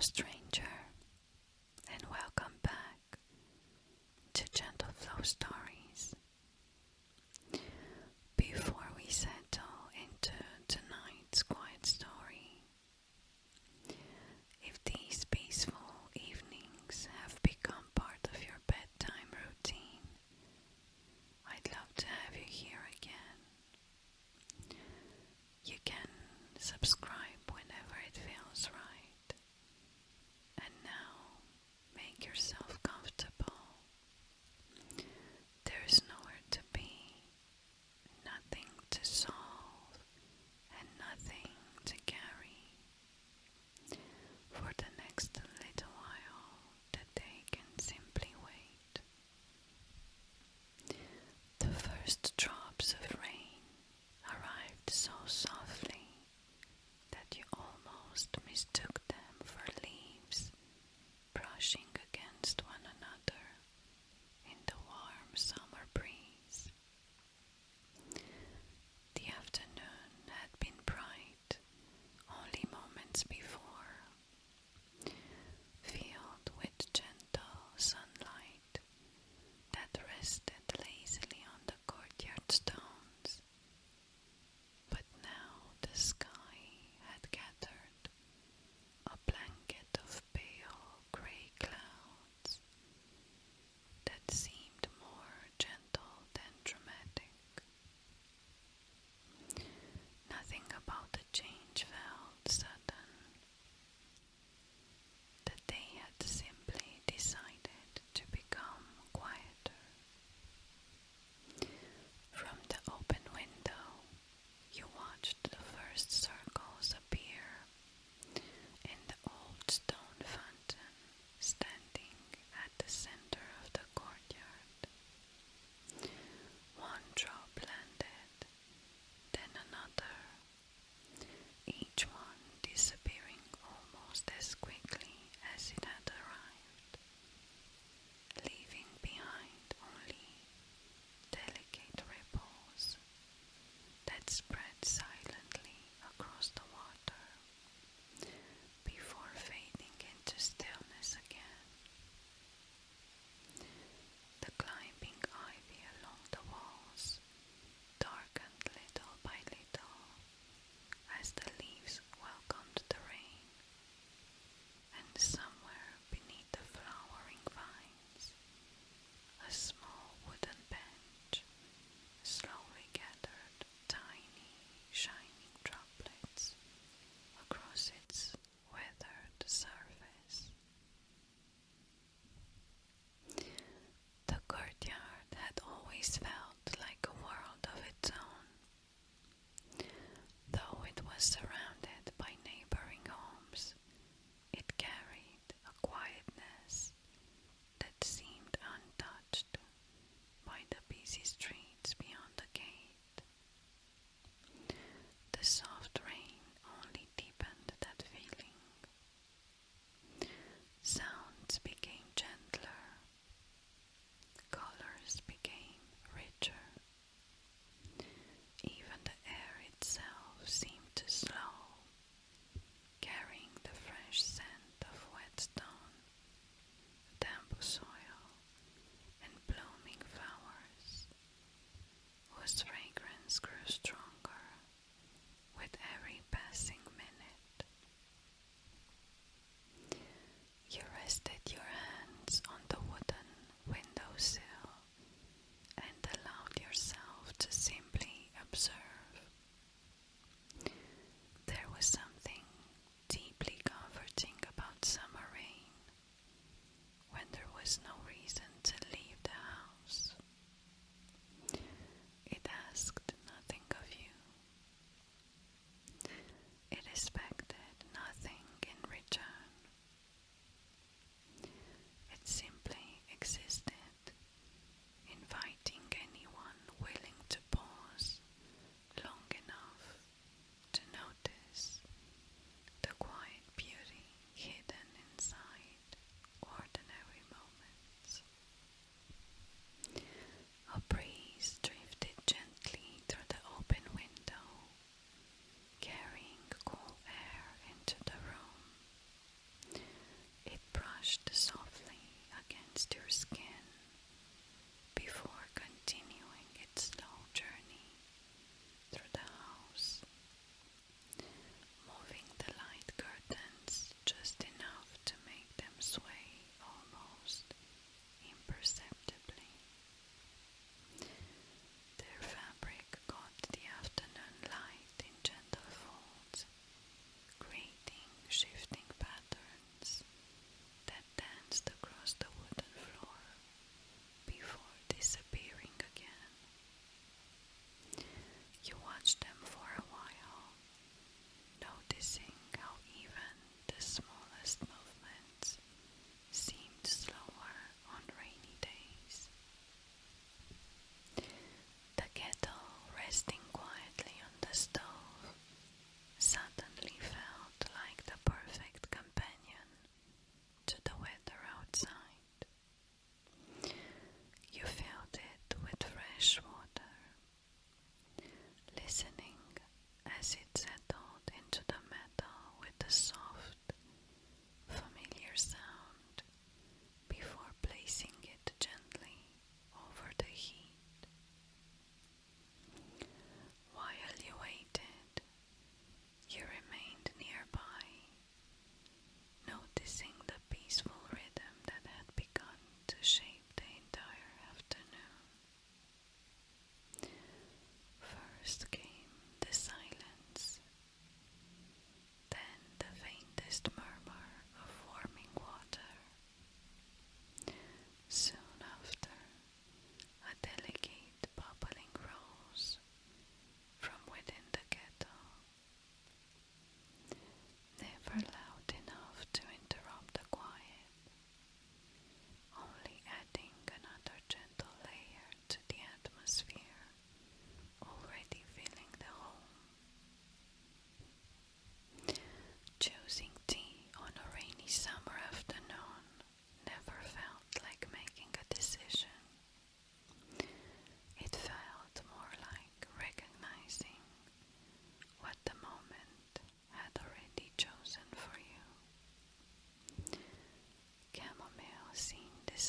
stranger, and welcome back to Gentle Flow Stories. Before we settle into tonight's quiet story, if these peaceful evenings have become part of your bedtime routine, I'd love to have you here again. You can subscribe whenever it feels right. And now, make yourself comfortable. There is nowhere to be, nothing to solve, and nothing to carry. For the next little while, the day can simply wait. The first drops of rain arrived so softly that you almost mistook them for leaves brushing against one another in the warm summer breeze. The afternoon had been bright only moments before, filled with gentle sunlight that rested lazily on the courtyard stones. But now the sky had gathered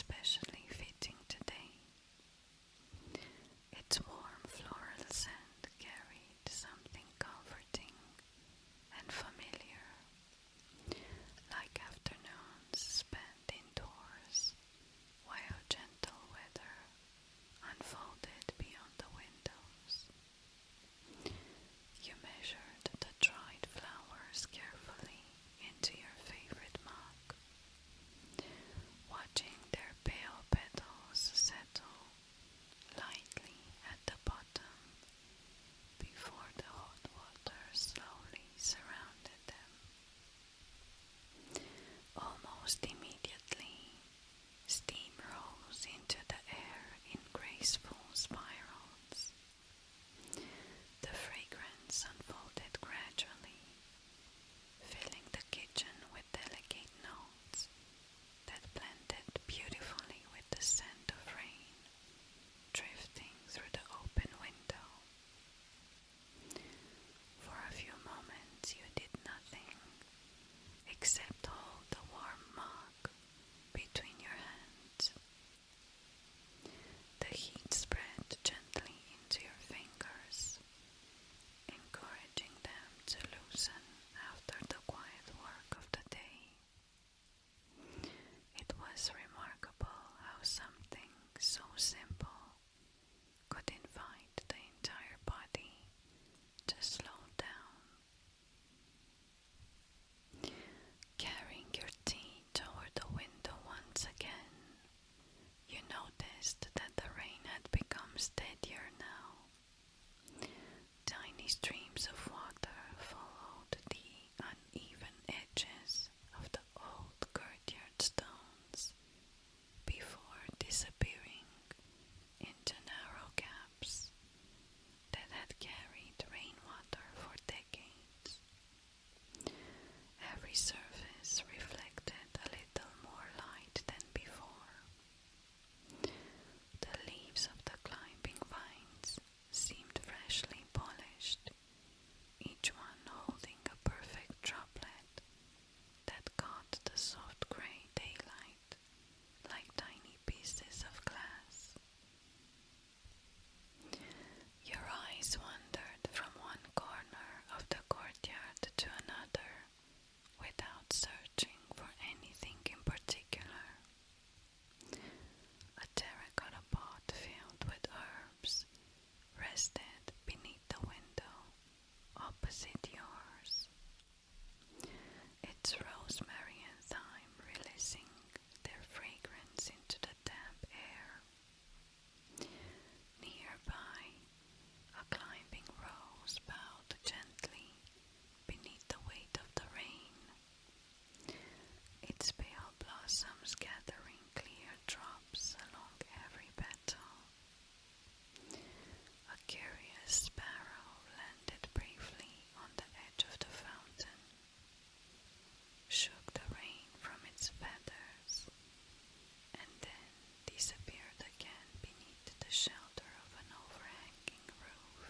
especially fitting today. Its warm floral scent carried something comforting and familiar, like afternoons spent indoors while gentle weather unfolded beyond the windows. You measured the dried flowers carefully into your favorite mug, watching their pale petals settle lightly at the bottom before the hot water slowly surrounded them. Almost immediately, steam rose into the air in graceful spirals. The fragrance unfolded gradually, filling the kitchen with delicate notes that blended beautifully with the scent of rain drifting through the open window. For a few moments you did nothing except hold the warm mug between your hands. The heat spread gently into your fingers, encouraging them to loosen after the quiet work of the day. It was remarkable how something so simple could invite the entire body to slow down. Carrying your tea toward the window once again, you noticed that the rain had become steadier now. Tiny streams of water followed the uneven edges of the old courtyard stones before disappearing into narrow gaps that had carried rainwater for decades. Every surface reflected a little more light than before. The leaves of the climbing vines seemed freshly polished, each one holding a perfect droplet that caught the soft gray daylight like tiny pieces of glass. Your eyes wandered from one corner of the courtyard to another without searching for anything in particular. A terracotta pot filled with herbs rested beneath the window opposite yours, its rosemary and thyme releasing their fragrance into the damp air. Nearby, a climbing rose bowed gently beneath the weight of the rain, its pale blossoms gathering clear drops along every petal. A curious sparrow landed briefly on the edge of the fountain, shook the rain from its feathers, and then disappeared again beneath the shelter of an overhanging roof.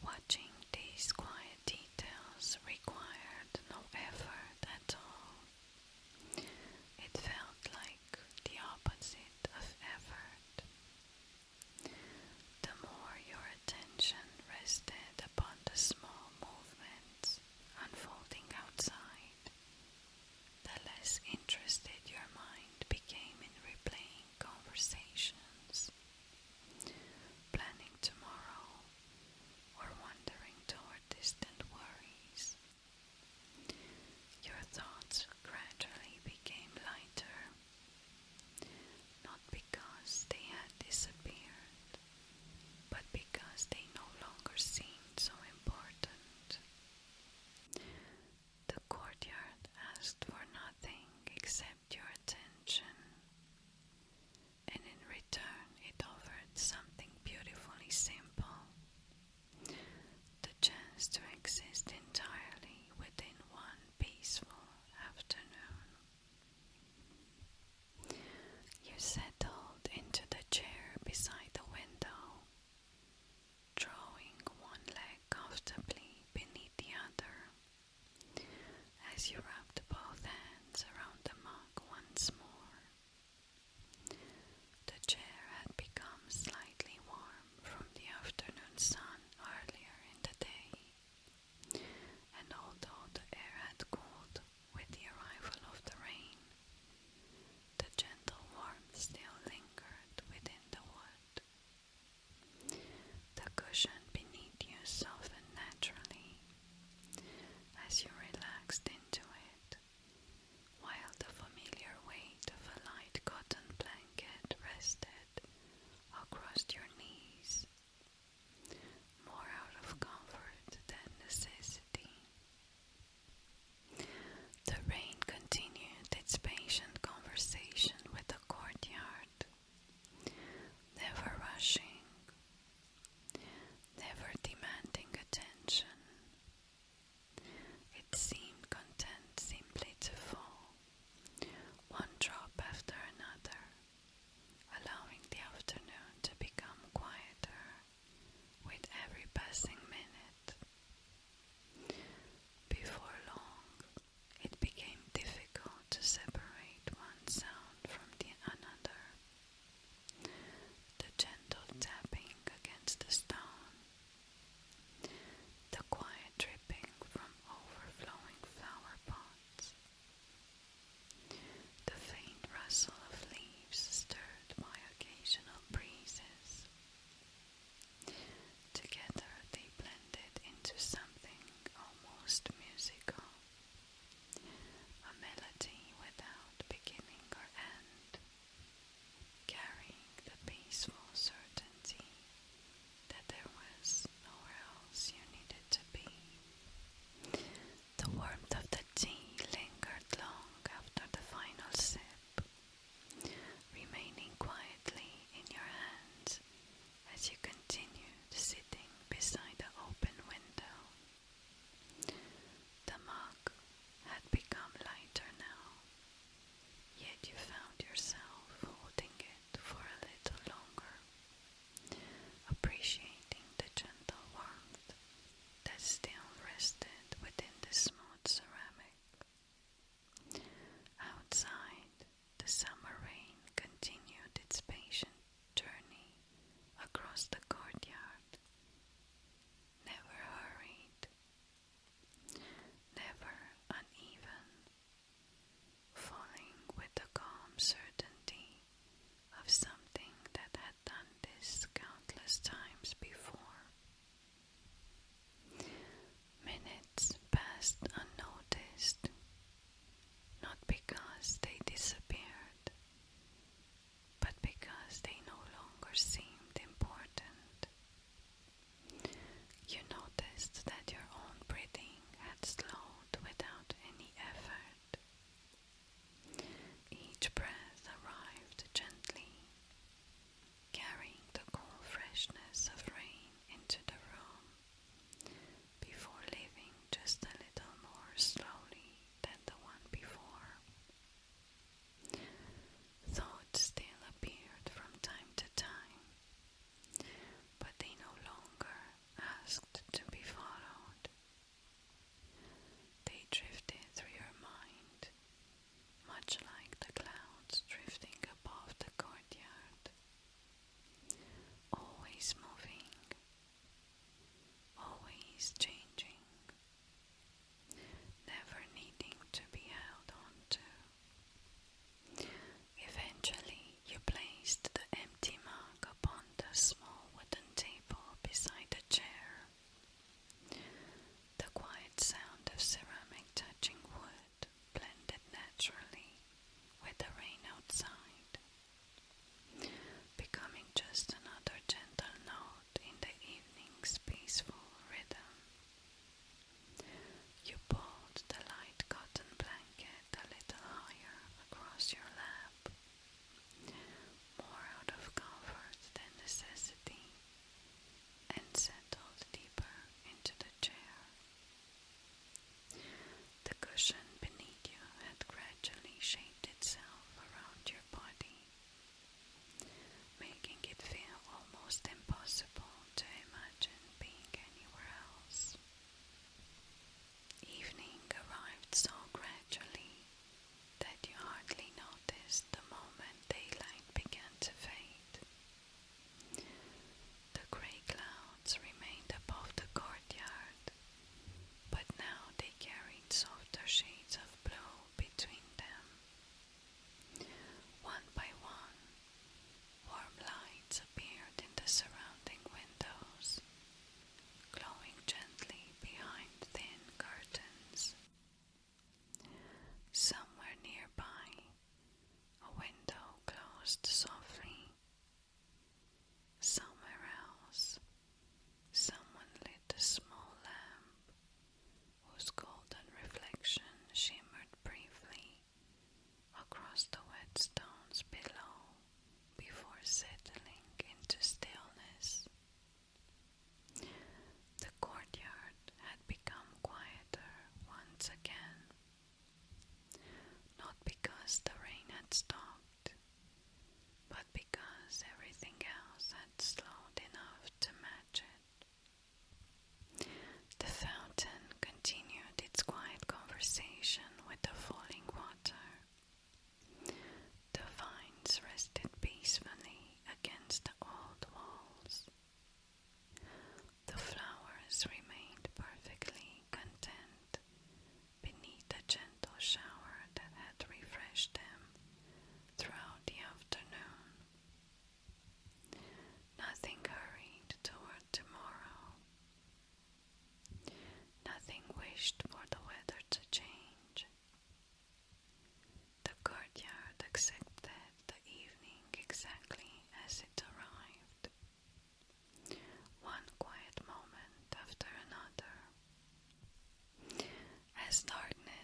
Watching these quiet details required no effort at all. It felt like the opposite of effort. The more your attention rested upon the small movements unfolding outside, the less interested your mind became in replaying conversations, planning tomorrow, or wandering toward distant worries. Your thoughts gradually became lighter, not because they had disappeared, but because they no longer seemed so important. The courtyard asked for nothing except your attention, and in return it offered something beautifully simple: the chance to exist entirely within one peaceful afternoon. You settled into the chair beside the window, drawing one leg comfortably beneath the other as you wrapped both hands around the mug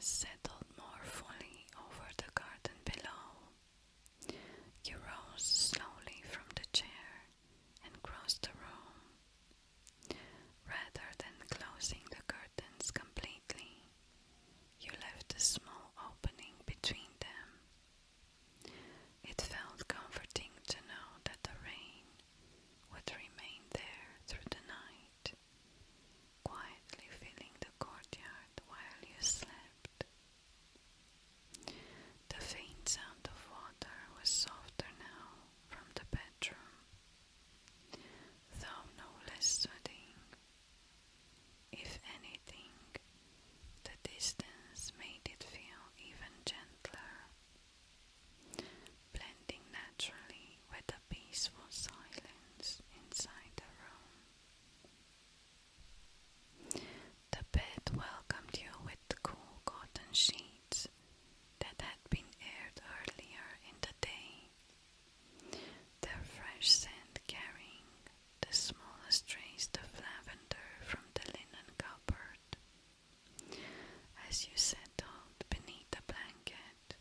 settled more fully over the garden below, you rose slowly from the chair and crossed the room. Rather than closing the curtains completely, you left a small opening between them. It felt comforting to know that the rain would remain there through the night, quietly filling the courtyard while you slept. The faint sound of water was softer now from the bedroom, though no less soothing. If anything, the distance made it feel even gentler, blending naturally with the peaceful silence inside the room. The bed welcomed you with the cool cotton sheets that had been aired earlier in the day, their fresh scent carrying the smallest trace of lavender from the linen cupboard. As you settled beneath the blanket,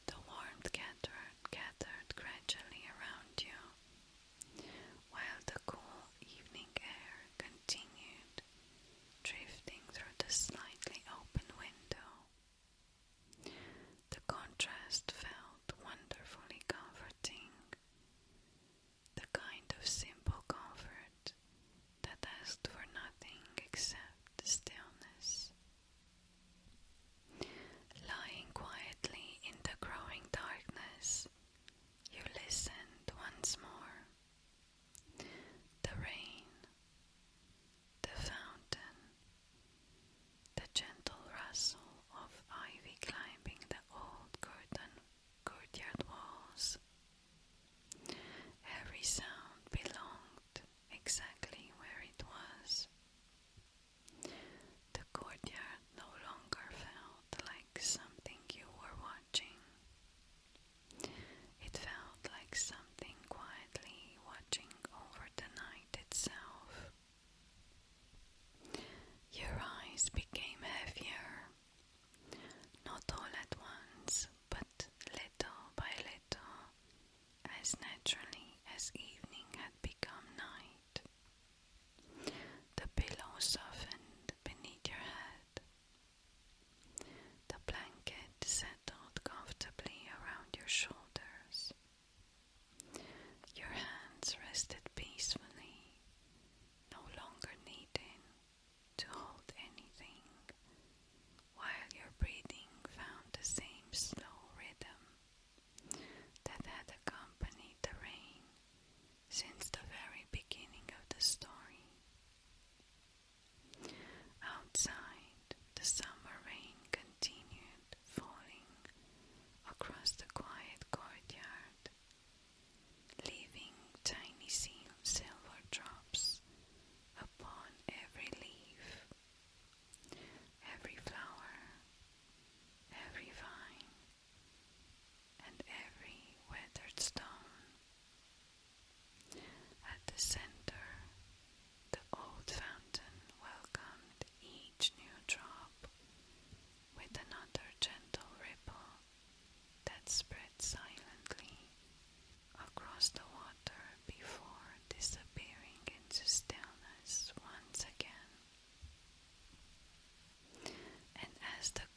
the warmth gathered gradually around you, while the cool evening air continued drifting through the slightly open window. The contrast felt wonderfully comforting, the kind of simple comfort that asked for nothing except stillness. Lying quietly in the growing darkness, you listened once more. The rain, the fountain, the gentle rustle of ivy climbing the old courtyard walls. Every sound belonged exactly where it was. The courtyard no longer felt like something you were watching. It felt like something quietly watching over the night itself. Your eyes became heavier, not all at once, but little by little, as naturally as evening had become night. The pillow softened beneath your head. The blanket settled comfortably around your shoulders. Your hands rested peacefully, no longer needing to hold anything, while your breathing found the same slow rhythm that had accompanied the rain since the very beginning of the story. Outside, the summer rain continued falling across the quiet courtyard, leaving tiny silver drops upon every leaf, every flower, every vine, and every weathered stone. At the center, the old fountain welcomed each new drop with another gentle ripple that spread silently across the water before disappearing into stillness once again. And as the